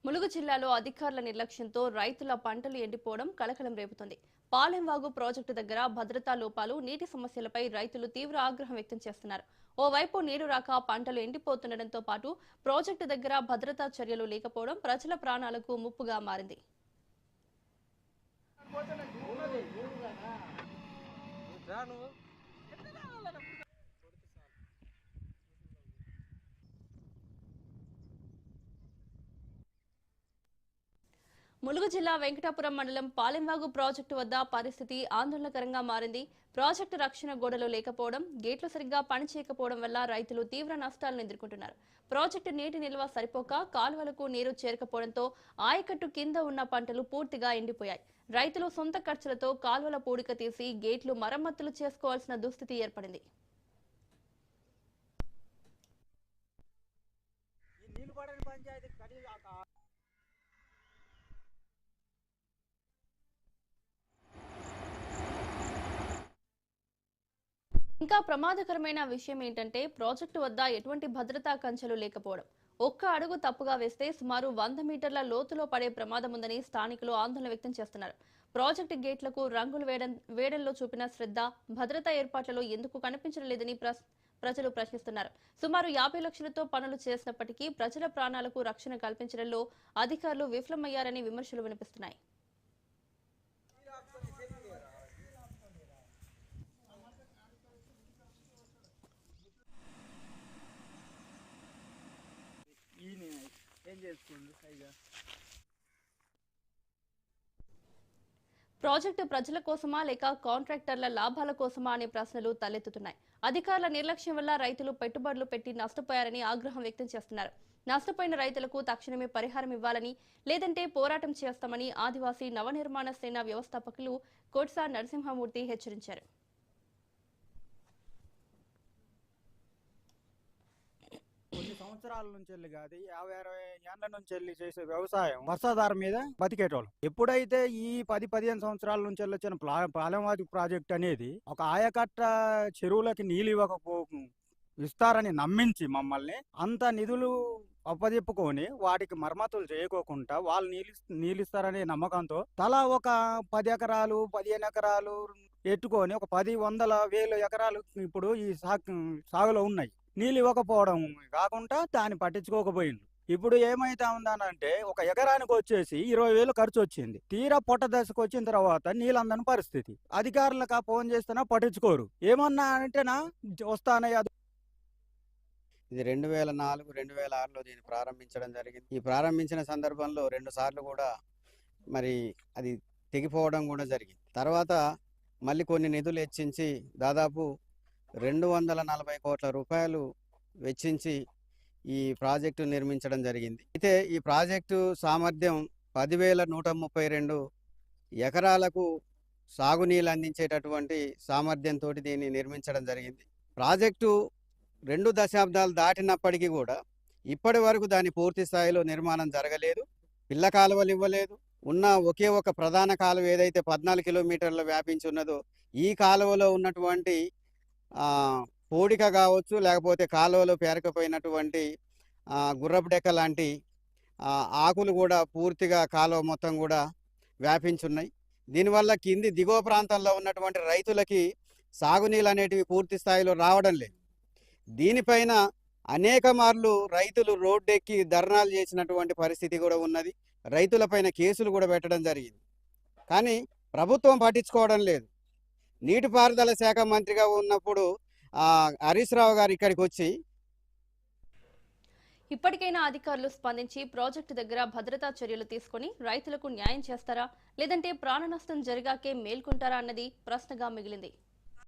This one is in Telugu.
ములుగు జిల్లాలో అధికారుల నిర్లక్ష్యంతో రైతుల పంటలు ఎండిపోవడం కలకలం రేపుతోంది. పాలెంవాగు ప్రాజెక్టు దగ్గర భద్రతా లోపాలు, నీటి సమస్యలపై రైతులు తీవ్ర ఆగ్రహం వ్యక్తం చేస్తున్నారు. ఓవైపు నీరు రాక పంటలు ఎండిపోతుండటంతో పాటు ప్రాజెక్టు దగ్గర భద్రతా చర్యలు లేకపోవడం ప్రజల ప్రాణాలకు ముప్పుగా మారింది. ములుగు జిల్లా వెంకటాపురం మండలం పాలెంవాగు ప్రాజెక్టు వద్ద పరిస్థితి ఆందోళనకరంగా మారింది. ప్రాజెక్టు రక్షణ గోడలు లేకపోవడం, గేట్లు సరిగ్గా పనిచేయకపోవడం వల్ల రైతులు తీవ్ర నష్టాలను ఎదుర్కొంటున్నారు. ప్రాజెక్టు నీటి నిల్వ సరిపోక కాలువలకు నీరు చేరకపోవడంతో ఆయకట్టు కింద ఉన్న పంటలు పూర్తిగా ఎండిపోయాయి. రైతులు సొంత ఖర్చులతో కాలువల పూడిక తీసి గేట్లు మరమ్మతులు చేసుకోవాల్సిన దుస్థితి ఏర్పడింది. ఇంకా ప్రమాదకరమైన విషయం ఏంటంటే ప్రాజెక్టు వద్ద ఎటువంటి భద్రతా కంచెలు లేకపోవడం. ఒక్క అడుగు తప్పుగా వేస్తే సుమారు 100 మీటర్ల లోతులో పడే ప్రమాదం ఉందని స్థానికులు ఆందోళన వ్యక్తం చేస్తున్నారు. ప్రాజెక్టు గేట్లకు రంగులు వేయడంలో చూపిన శ్రద్ధ, భద్రతా ఏర్పాట్లలో ఎందుకు కనిపించడం లేదని ప్రజలు ప్రశ్నిస్తున్నారు. సుమారు 50 లక్షలతో పనులు చేసినప్పటికీ ప్రజల ప్రాణాలకు రక్షణ కల్పించడంలో అధికారులు విఫలమయ్యారని విమర్శలు వినిపిస్తున్నాయి. ప్రాజెక్టు ప్రజల కోసమా లేక కాంట్రాక్టర్ల లాభాల కోసమా అనే ప్రశ్నలు తలెత్తుతున్నాయి. అధికారుల నిర్లక్ష్యం వల్ల రైతులు పెట్టుబడులు పెట్టి నష్టపోయారని ఆగ్రహం వ్యక్తం చేస్తున్నారు. నష్టపోయిన రైతులకు తక్షణమే పరిహారం ఇవ్వాలని, లేదంటే పోరాటం చేస్తామని ఆదివాసీ నవనిర్మాణ సేన వ్యవస్థాపకులు కోట్సా నరసింహమూర్తి హెచ్చరించారు. కొన్ని సంవత్సరాల నుంచి వెళ్ళి కాదు 50-60 ఏళ్ల నుంచి వెళ్ళి చేసే వ్యవసాయం వర్షాధారం మీద బతికేటోళ్ళు. ఎప్పుడైతే ఈ 10-15 సంవత్సరాల నుంచి వచ్చిన పాలెంవాగు ప్రాజెక్ట్ అనేది ఒక ఆయకట్ట చెరువులకి నీళ్ళు ఇస్తారని నమ్మించి మమ్మల్ని అంత నిధులు అప్పజెప్పుకొని వాటికి మరమ్మతులు చేయకోకుండా వాళ్ళు నీళ్ళు ఇస్తారనే నమ్మకంతో తలా ఒక 10 ఎకరాలు 15 ఎకరాలు ఎట్టుకొని ఒక 10-100-1000 ఎకరాలు ఇప్పుడు ఈ సాగులో ఉన్నాయి. నీళ్ళు ఇవ్వకపోవడం కాకుండా దాన్ని పట్టించుకోకపోయింది. ఇప్పుడు ఏమైతా ఉందనంటే ఒక ఎకరానికి వచ్చేసి 20,000 ఖర్చు వచ్చింది. తీరా పొట్ట దశకు వచ్చిన తర్వాత నీళ్ళందని పరిస్థితి. అధికారులకు ఫోన్ చేస్తున్నా పట్టించుకోరు. ఏమన్నా అంటేనా వస్తానయ్యా. ఇది 2004-2006లో దీన్ని ప్రారంభించడం జరిగింది. ఈ ప్రారంభించిన సందర్భంలో 2 సార్లు కూడా మరి అది తెగిపోవడం కూడా జరిగింది. తర్వాత మళ్ళీ కొన్ని నిధులు హెచ్చించి దాదాపు 240 కోట్ల రూపాయలు వెచ్చించి ఈ ప్రాజెక్టు నిర్మించడం జరిగింది. అయితే ఈ ప్రాజెక్టు సామర్థ్యం 10,132 ఎకరాలకు సాగునీళ్ళు అందించేటటువంటి సామర్థ్యంతో దీన్ని నిర్మించడం జరిగింది. ప్రాజెక్టు 2 దశాబ్దాలు దాటినప్పటికీ కూడా ఇప్పటి వరకు దాని పూర్తి స్థాయిలో నిర్మాణం జరగలేదు. పిల్ల కాలువలు ఇవ్వలేదు. ఉన్న ఒకే ఒక ప్రధాన కాలువ ఏదైతే 14 కిలోమీటర్ల వ్యాపించి ఉన్నదో ఈ కాలువలో ఉన్నటువంటి పూడిక కావచ్చు, లేకపోతే కాలువలో పేరకపోయినటువంటి గుర్రపు డెక్క లాంటి ఆకులు కూడా పూర్తిగా కాలువ మొత్తం కూడా వ్యాపించున్నాయి. దీనివల్ల కింది దిగువ ప్రాంతంలో ఉన్నటువంటి రైతులకి సాగునీళ్ళు అనేటివి పూర్తి స్థాయిలో రావడం లేదు. దీనిపైన అనేక మార్లు రైతులు రోడ్డెక్కి ధర్నాలు చేసినటువంటి పరిస్థితి కూడా ఉన్నది. రైతులపైన కేసులు కూడా పెట్టడం జరిగింది. కానీ ప్రభుత్వం పట్టించుకోవడం లేదు. నీటిపారుదల శాఖ మంత్రిగా ఉన్నప్పుడు హరీష్ రావు గారు ఇక్కడికి వచ్చి ఇప్పటికైనా అధికారులు స్పందించి ప్రాజెక్టు దగ్గర భద్రతా చర్యలు తీసుకుని రైతులకు న్యాయం చేస్తారా, లేదంటే ప్రాణ నష్టం జరిగాకే మేల్కొంటారా అన్నది ప్రశ్నగా మిగిలింది.